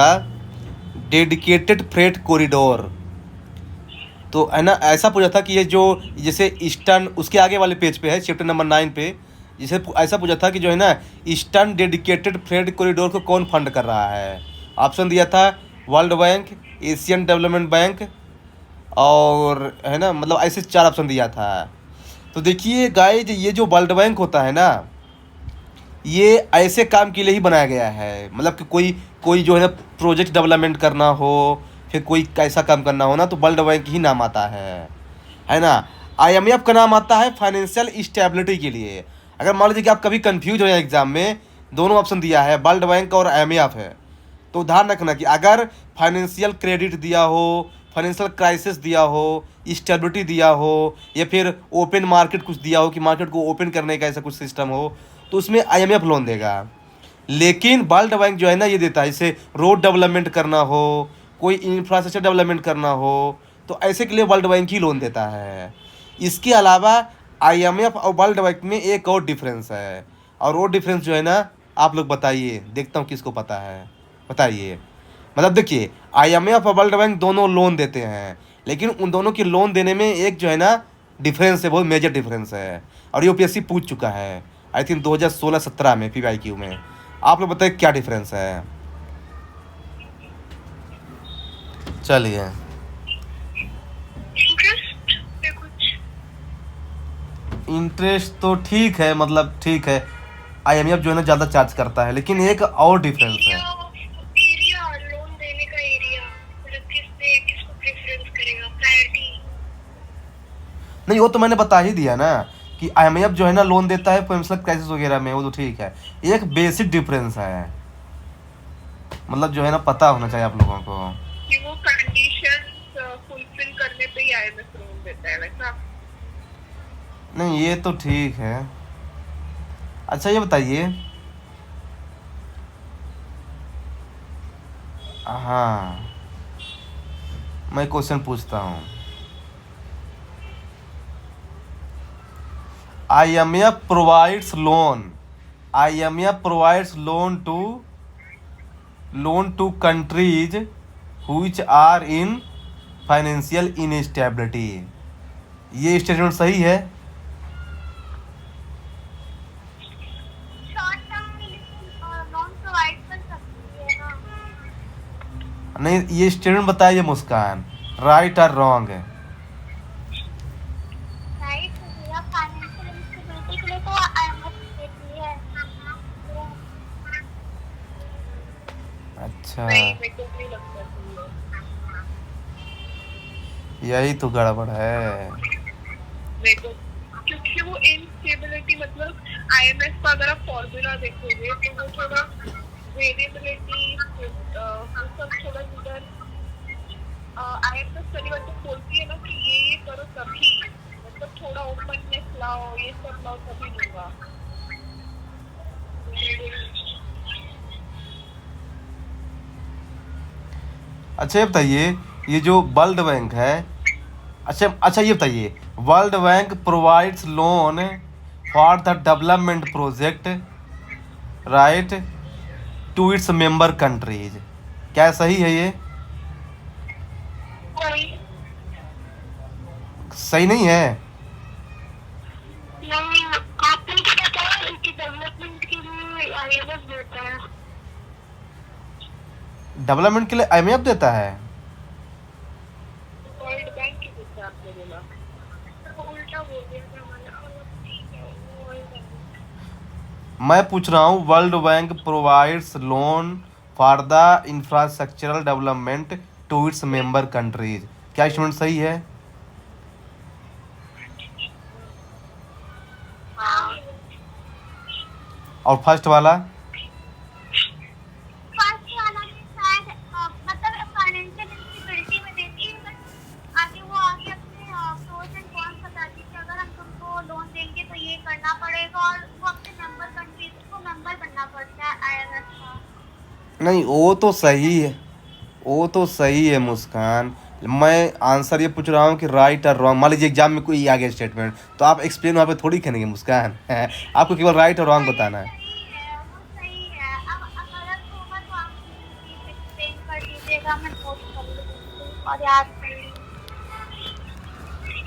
Dedicated freight corridor. तो है ना, ऐसा पूछा था कि ये जो जैसे ईस्टर्न, उसके आगे वाले पेज पे है चैप्टर नंबर 9 पे, जिसे ऐसा पूछा था कि जो है ना ईस्टर्न डेडिकेटेड फ्रेट कॉरिडोर को कौन फंड कर रहा है। ऑप्शन दिया था world bank, Asian development bank, और है ना, मतलब ऐसे 4 ऑप्शन दिया था। तो देखिए गाइज, ये जो वर्ल्ड बैंक होता है ना, ये ऐसे काम के लिए ही बनाया गया है, मतलब कि कोई कोई जो है ना प्रोजेक्ट डेवलपमेंट करना हो, फिर कोई कैसा काम करना हो ना, तो वर्ल्ड बैंक ही नाम आता है ना। आईएमएफ का नाम आता है फाइनेंशियल स्टेबिलिटी के लिए। अगर मान लीजिए कि आप कभी कंफ्यूज हो जाए एग्जाम में, दोनों ऑप्शन दिया है वर्ल्ड बैंक और आईएमएफ है, तो ध्यान रखना कि अगर फाइनेंशियल क्रेडिट दिया हो, फाइनेंशियल क्राइसिस दिया हो, स्टेबिलिटी दिया हो, या फिर ओपन मार्केट कुछ दिया हो कि मार्केट को ओपन करने का ऐसा कुछ सिस्टम हो, तो उसमें आईएमएफ लोन देगा। लेकिन वर्ल्ड बैंक जो है ना, ये देता है, जैसे रोड डेवलपमेंट करना हो, कोई इंफ्रास्ट्रक्चर डेवलपमेंट करना हो, तो ऐसे के लिए वर्ल्ड बैंक ही लोन देता है। इसके अलावा आईएमएफ और वर्ल्ड बैंक में एक और डिफरेंस है, और वो डिफरेंस जो है ना, आप लोग बताइए, देखता हूँ किसको पता है, बताइए। मतलब देखिए, आईएमएफ और वर्ल्ड बैंक दोनों लोन देते हैं, लेकिन उन दोनों की लोन देने में एक जो है ना डिफरेंस है, बहुत मेजर डिफरेंस है, और यूपीएससी पूछ चुका है आई थिंक 2016-17 में पीवाईक्यू में। आप लोग बताइए क्या डिफरेंस है। चलिए, इंटरेस्ट तो ठीक है, मतलब ठीक है, आईएमएफ जो है ना ज़्यादा चार्ज करता है, लेकिन एक और डिफरेंस है। नहीं, वो तो मैंने बता ही दिया ना कि आईएमएफ जो है ना लोन देता है फाइनेंशियल क्राइसिस वगैरह में, वो तो ठीक है। एक बेसिक डिफरेंस है, मतलब जो है ना पता होना चाहिए आप लोगों को कि वो कंडीशंस फुलफिल करने पे ही आईएमएफ लोन देता है वैसा। नहीं, ये तो ठीक है। अच्छा ये बताइए, हाँ, मैं क्वेश्चन पूछता हूँ। IMF provides loan, IMF provides loan to countries which are in financial instability. ये स्टेटमेंट सही है? शॉर्ट टर्म के लिए लोन प्रोवाइड कर सकती है ना। नहीं, ये स्टेटमेंट बताइए मुस्कान, राइट और रॉन्ग है? राइट, या फाइनेंशियल इंस्टेबिलिटी के लिए तो आईएमएफ देती है। अच्छा, नहीं, मेरे को नहीं लगता कि यही तो गड़बड़ है। मेरे को, क्योंकि वो इनस्टेबिलिटी मतलब आईएमएफ का अगर आप फॉर्मूला देखोगे तो वो थोड़ा वेरिएबिलिटी वो सब थोड़ा उधर आईएमएफ कभी तो बोलती है ना कि ये करो तभी, मतलब थोड़ा ओपननेस लाओ, ये सब लाओ तभी दूंगा। अच्छा ये बताइए, ये जो वर्ल्ड बैंक है, अच्छा अच्छा ये बताइए, world bank provides loan for the development project, right, to its member countries, क्या सही है ये? सही नहीं है? नहीं, आपने क्या बताया कि डेवलपमेंट के लिए आईएमएफ देता है। डेवलपमेंट के लिए आईएमएफ देता है? वर्ल्ड बैंक के देता है आपने बोला, तो उल्टा बोल दिया था मैंने। ठीक है, वो वर्ल्ड बैंक। मैं पूछ रहा हूँ, world bank provides loan for the infrastructural development to its member countries, क्या स्टेटमेंट सही है? हाँ, और फर्स्ट वाला? फर्स्ट वाला में शायद मतलब फाइनेंशियल इंस्टेबिलिटी में देती है, आगे वो आगे अपने प्रोस एंड कॉन्स बताती है कि अगर हम तुमको लोन देंगे तो ये करना पड़ेगा, और वो अपने मेंबर कंट्रीज को मेंबर बनना पड़ता है आईएमएफ का। नहीं, वो तो सही है, वो तो सही है मुस्कान। मैं आंसर ये पूछ रहा हूँ कि राइट और रॉन्ग। मान लीजिए एग्जाम में कोई आ गया स्टेटमेंट, तो आप एक्सप्लेन वहाँ पे थोड़ी करेंगे मुस्कान आपको केवल राइट और रॉन्ग अरे बताना है। सही है, वो सही है। अब गलत होगा तो आप प्लीज एक्सप्लेन भेजिएगा, मैं नोट कर लूँगी और याद कर लूँगी।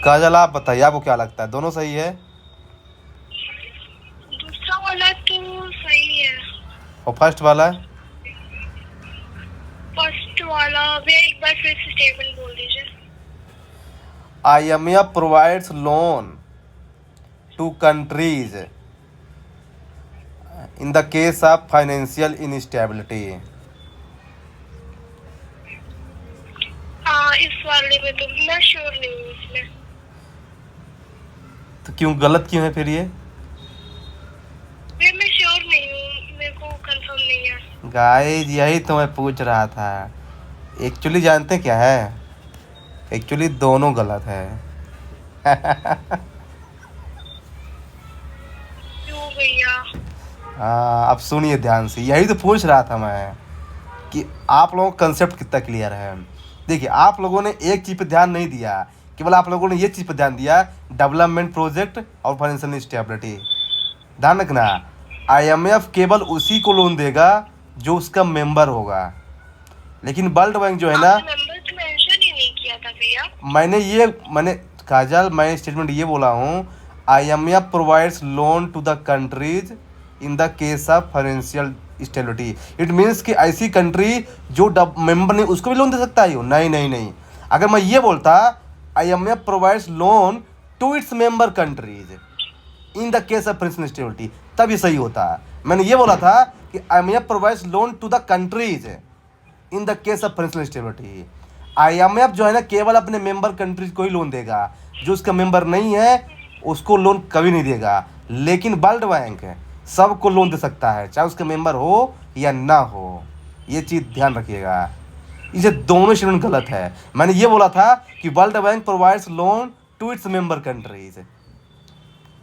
काजल आप बताइए, आपको क्या लगता है, दोनों सही है? दूसरा वाला तो सही है। और फर्स्ट वाला? फर्स्ट वाला भैया एक बार फिर से स्टेटमेंट बोल दीजिए। IMF provides loan to countries in the case of financial instability. हाँ, इस वाले में तो मैं श्योर नहीं हूँ इसमें। तो क्यों गलत क्यों है फिर ये? भैया मैं श्योर नहीं हूँ, मेरे को कंफर्म नहीं है। गाइस यही तो मैं पूछ रहा था। एक्चुअली जानते क्या है, एक्चुअली दोनों गलत है। क्यों भैया? हाँ अब सुनिए ध्यान से, यही तो पूछ रहा था मैं कि आप लोगों का कंसेप्ट कितना क्लियर है। देखिए आप लोगों ने एक चीज़ पे ध्यान नहीं दिया, केवल आप लोगों ने ये चीज़ पे ध्यान दिया, डेवलपमेंट प्रोजेक्ट और फाइनेंशियल स्टेबिलिटी। ध्यान रखना, IMF केवल उसी को लोन देगा जो उसका मेंबर होगा, लेकिन वर्ल्ड बैंक जो है ना, नंबर तो मेंशन ही नहीं किया था भैया। मैंने काजल मैं स्टेटमेंट ये बोला हूँ, IMF provides loan to the countries in the case of financial stability. It means कि ऐसी कंट्री जो मेंबर नहीं उसको भी लोन दे सकता है यो? नहीं नहीं नहीं। अगर मैं ये बोलता IMF provides loan to its member countries in the case of financial stability, तब ये सही होता। मैंने ये बोला था कि IMF provides loan to the countries in the case of financial stability. IMF जो है ना केवल अपने मेंबर कंट्रीज को ही लोन देगा, जो उसका मेंबर नहीं है उसको लोन कभी नहीं देगा। लेकिन वर्ल्ड बैंक सबको लोन दे सकता है, चाहे उसका मेंबर हो या ना हो। ये चीज़ ध्यान रखिएगा, इसे दोनों स्टेटमेंट गलत है। मैंने ये बोला था कि world bank provides loan to its member countries,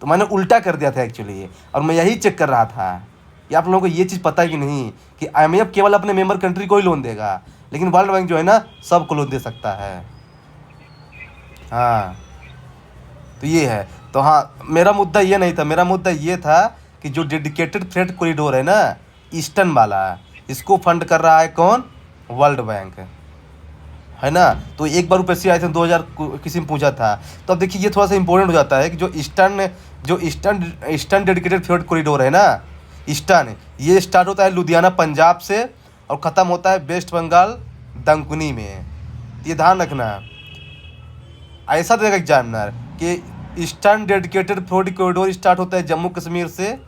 तो मैंने उल्टा कर दिया था एक्चुअली, और मैं यही चेक कर रहा था कि आप लोगों को ये चीज़ पता है कि नहीं कि IMF केवल अपने मेंबर कंट्री को ही लोन देगा, लेकिन वर्ल्ड बैंक जो है ना सबको लोन दे सकता है। हाँ तो ये है। तो हाँ मेरा मुद्दा ये नहीं था, मेरा मुद्दा ये था कि जो डेडिकेटेड फ्रेट कॉरिडोर है ना ईस्टर्न वाला, इसको फंड कर रहा है कौन? वर्ल्ड बैंक, है ना। तो एक बार पैसे आए थे 2000 किसी ने पूछा था। तो अब देखिए ये थोड़ा सा इंपॉर्टेंट हो जाता है कि जो ईस्टर्न डेडिकेटेड फ्रेट कॉरिडोर है ना, ईस्टर्न, ये स्टार्ट होता है लुधियाना पंजाब से और ख़त्म होता है वेस्ट बंगाल दंकुनी में। ये ध्यान रखना, ऐसा देगा एग्जामिनर कि eastern dedicated freight corridor start होता है जम्मू कश्मीर से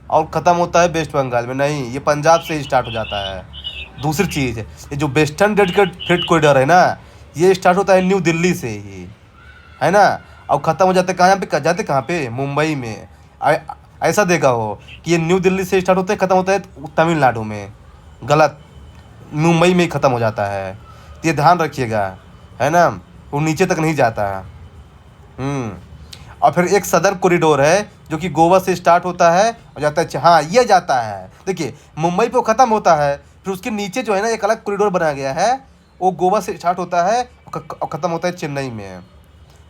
और ख़त्म होता है वेस्ट बंगाल में। नहीं, ये पंजाब से ही स्टार्ट हो जाता है। दूसरी चीज़, ये जो वेस्टर्न डेडिकेटेड फ्रेट कॉरिडोर है ना, ये स्टार्ट होता है न्यू दिल्ली से ही, है ना, और ख़त्म हो जाते कहाँ पे, जाते कहाँ पे, मुंबई में। ऐसा देखा हो कि ये न्यू दिल्ली से स्टार्ट होता है, ख़त्म होता है तमिलनाडु में। गलत, मुंबई में ही ख़त्म हो जाता है। तो ये ध्यान रखिएगा, है ना, वो नीचे तक नहीं जाता है। और फिर एक सदर कॉरिडोर है जो कि गोवा से स्टार्ट होता है और जाता है, हाँ ये जाता है, देखिए मुंबई पे वो ख़त्म होता है, फिर उसके नीचे जो है ना एक अलग कॉरिडोर बनाया गया है, वो गोवा से स्टार्ट होता है और ख़त्म होता है चेन्नई में।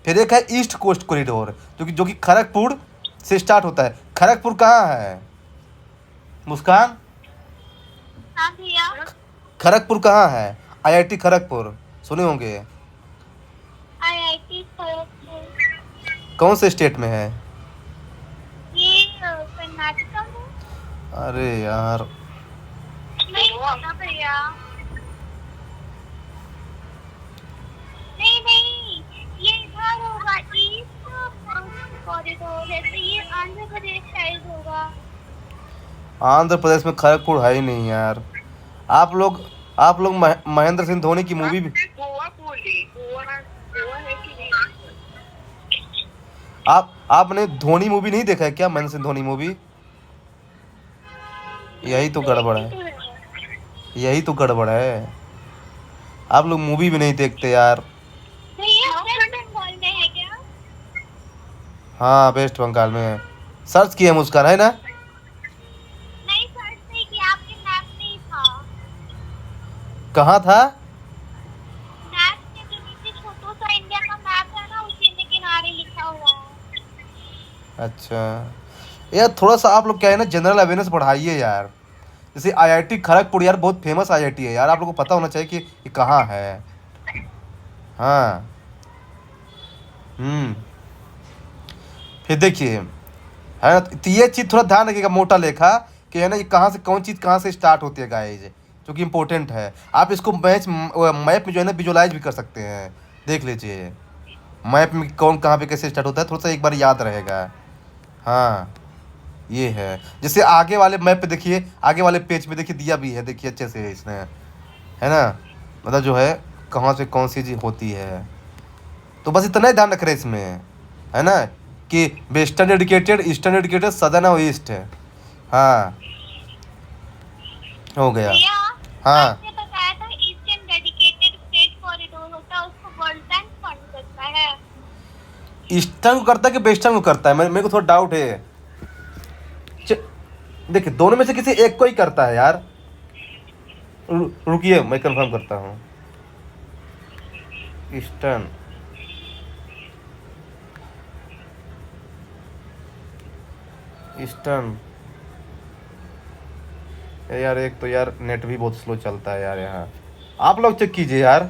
फिर एक है ईस्ट कोस्ट कॉरिडोर जो कि खड़गपुर से स्टार्ट होता है। खड़गपुर कहाँ है मुस्कान? हाँ भैया। खड़गपुर कहाँ है? IIT खड़गपुर सुने होंगे। IIT खड़गपुर कौन से स्टेट में है? ये कर्नाटका में। अरे यार नहीं पता भैया। नहीं, ये इधर होगा, ईस्ट कॉरिडोर है, तो ये आंध्र प्रदेश साइड होगा। आंध्र प्रदेश में खड़गपुर है ही नहीं यार। आप लोग महेंद्र सिंह धोनी की मूवी भी, गोवा बोली, गोवा है कि नहीं? आपने धोनी मूवी नहीं देखा है क्या? महेंद्र सिंह धोनी मूवी? यही तो गड़बड़ है, यही तो गड़बड़ है। आप लोग मूवी भी नहीं देखते यार। भैया वेस्ट बंगाल में है क्या? हाँ वेस्ट बंगाल में है। सर्च किया मुस्कान, है ना? नहीं सर्च नहीं किया, आपके मैप में ही था। कहाँ था? मैप में जो नीचे छोटा सा इंडिया का मैप है ना, उसी में किनारे लिखा हुआ है। अच्छा यार, थोड़ा सा आप लोग क्या है ना जनरल अवेयरनेस बढ़ाइए यार। जैसे आईआईटी खड़गपुर यार बहुत फेमस आईआईटी है यार, आप लोगों को पता होना चाहिए कि ये कहाँ है। हाँ। फिर देखिए है ना, तो ये चीज़ थोड़ा ध्यान रखिएगा मोटा लेखा कि है ना ये कहाँ से कौन चीज़ कहाँ से स्टार्ट होती है गाइज, जो कि इम्पोर्टेंट है। आप इसको मैप में जो है ना विजुलाइज भी कर सकते हैं, देख लीजिए मैप में कौन कहाँ पे कैसे स्टार्ट होता है, थोड़ा सा एक बार याद रहेगा। हाँ ये है, जैसे आगे वाले मैप पे देखिए, आगे वाले पेज पे देखिए दिया भी है, देखिए अच्छे से इसने, है ना, मतलब जो है कहाँ से कौन सी चीज़ होती है। तो बस इतना ही ध्यान रख रहे हैं इसमें, है ना, कि western dedicated, eastern dedicated, southern और ईस्ट है। हाँ हो गया। भैया हाँ आपने बताया था ईस्टर्न डेडिकेटेड फ्रेट कॉरिडोर होता है, उसको वर्ल्ड बैंक फंड करता है। ईस्टर्न को करता है कि वेस्टर्न को करता है, मेरे को थोड़ा डाउट है। देखिए दोनों में से किसी एक को ही करता है यार। रुकिए मैं कंफर्म करता हूँ। ईस्टर्न, ईस्टर्न यार, एक तो यार नेट भी बहुत स्लो चलता है यार यहाँ, आप लोग चेक कीजिए यार।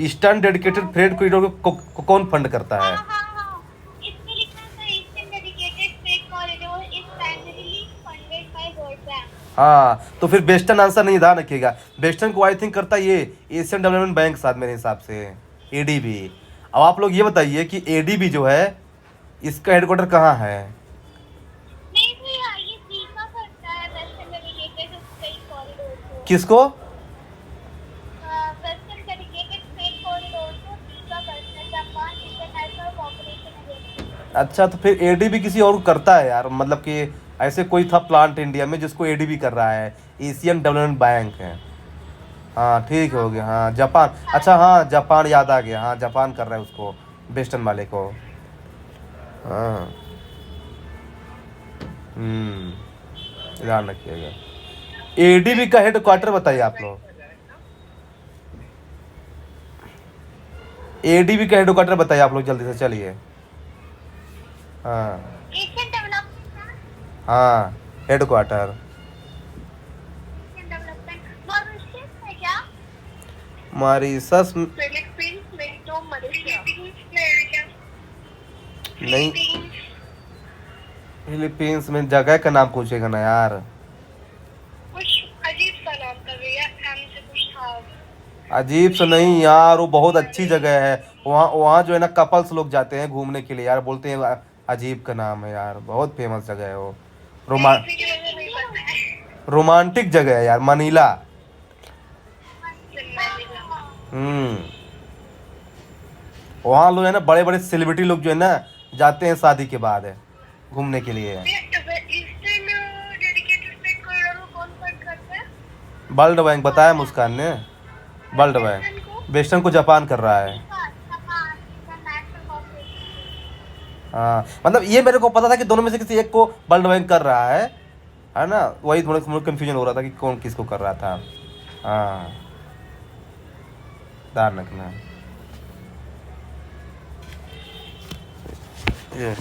ईस्टर्न डेडिकेटेड फ्रेट कॉरिडोर को कौन फंड करता है? हाँ, इसमें लिखा था eastern dedicated freight corridor is primarily funded by world bank. हाँ तो फिर वेस्टर्न आंसर नहीं, ध्यान रखिएगा। वेस्टर्न को आई थिंक करता है ये एशियन डेवलपमेंट बैंक साथ, मेरे हिसाब से एडीबी। अब आप लोग ये बताइए कि एडीबी जो है इसका हेडक्वार्टर कहाँ है? नहीं भैया, ये जीका करता है वेस्टर्न डेडिकेटेड फ्रेट कॉरिडोर को। किसको? वेस्टर्न डेडिकेटेड फ्रेट कॉरिडोर को जीका करता है, जापान इंटरनेशनल कोऑपरेशन एजेंसी। अच्छा तो फिर एडीबी किसी और को करता है यार, मतलब कि ऐसे कोई था प्लांट इंडिया में जिसको एडीबी कर रहा है, एशियन डेवलपमेंट बैंक है। हाँ ठीक हो गया, हाँ जापान, अच्छा हाँ जापान याद आ गया, हाँ जापान कर रहा है उसको, वेस्टर्न वाले को। हाँ ध्यान रखिएगा। एडीबी का हेड क्वार्टर बताइए आप लोग, एडीबी का हेड क्वार्टर बताइए आप लोग जल्दी से, चलिए। हाँ एशियन डेवलपमेंट, हाँ head quarter Asian development Mauritius है क्या? मॉरिशस फिलीपींस में तो मलेशिया में है क्या? नहीं, फिलीपींस में जगह का नाम पूछेगा ना यार। कुछ अजीब सा नाम था भैया, एम से कुछ था। अजीब से नहीं यार, वो बहुत अच्छी जगह है, वहाँ वहाँ जो है ना कपल्स लोग जाते हैं घूमने के लिए यार, बोलते हैं अजीब का नाम है यार, बहुत फेमस जगह है वो। रोमांटिक जगह है यार, मनीला। वहाँ लोग है ना बड़े बड़े सेलिब्रिटी लोग जो है ना जाते हैं शादी के बाद है घूमने के लिए। वर्ल्ड बैंक बताया मुस्कान ने, वर्ल्ड बैंक। वेस्टर्न को जापान कर रहा है। हाँ मतलब ये मेरे को पता था कि दोनों में से किसी एक को वर्ल्ड बैंक कर रहा है ना, वही थोड़ा कंफ्यूजन हो रहा था कि कौन किसको कर रहा था। हाँ ध्यान रखना ये।